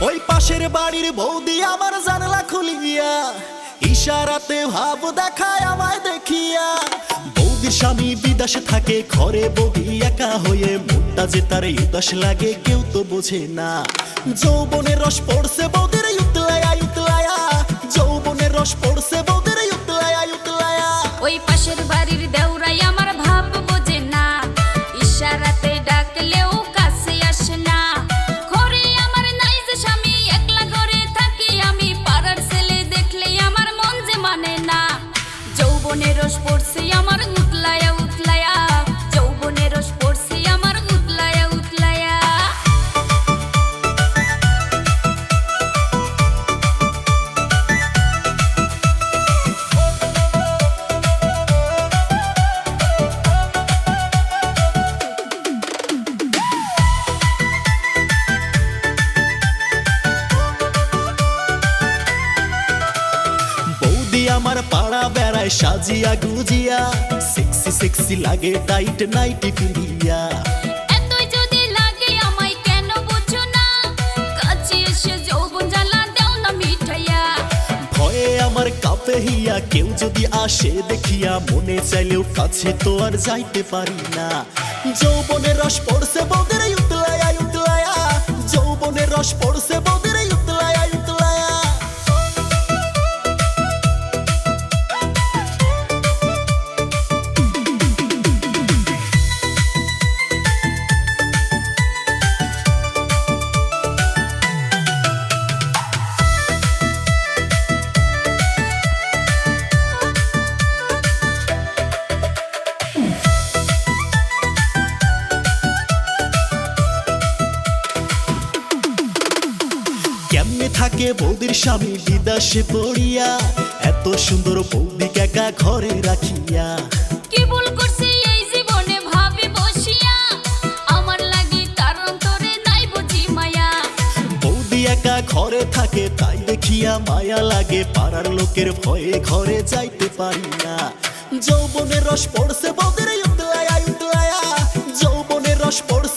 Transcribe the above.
ওই পাশের বাড়ির বৌদি আমার জানলা খুলিয়া ইশারাতে ভাব দেখায় আমায় দেখিয়া। বৌদির স্বামী বিদেশে থাকে, ঘরে বৌদি একা হয়ে মনটা যে তার উদাস লাগে কেউ তো বোঝে না। যৌবনের রস পড়ছে বৌদির উতলায়া উতলায়া, যৌবনের রস পড়ছে বৌদির উতলায়া উতলায়া। ওই পাশের বাড়ির দেউরাই আমার ভাব বোঝে না, ইশারাতে ডাকলেও কাছে আসে না। ঘরে আমার নাই যে স্বামী, একলা ঘরে থাকি আমি, পাড়ার ছেলে দেখলেই আমার মন যে মানে না। যৌবনের রস পড়ছে আমার উতলায়া উতলায়া, যৌবনের রস পড়ছে আমার উতলায়া উতলায়া। বৌদি আমার পাড়া বেড়ায় সাজিয়া গুজিয়া, সেক্সি সেক্সি লাগে টাইট নাইটি ফিরিয়া। এতই যদি লাগে আমায় কেন বুঝো না, কাছে এসে যৌবন জ্বালা দাও না মিঠাইয়া। ভয়ে আমার কাঁপে হিয়া, কেউ যদি আসে দেখিয়া মনে চাইলেও কাছে তো আর যাইতে পারি না। যৌবনের রস পড়ছে বৌদির উতলায়া উতলায়া, যৌবনের রস পড়ছে বৌদির উতলায়া উতলায়া। কেমনে থাকে বৌদির স্বামী বিদেশে পড়িয়া, এত সুন্দর বৌদি একা ঘরে রাখিয়া। কি ভুল করছি এই জীবনে ভাবি বসিয়া, আমার লাগি তার অন্তরে নাই বুঝি মায়া। বৌদি একা ঘরে থাকে তাই দেখিয়া মায়া লাগে, পাড়ার লোকের ভয়ে ঘরে যাইতে পারি না। যৌবনের রস পড়ছে বৌদির উতলায়া উতলায়া, যৌবনের রস পড়ছে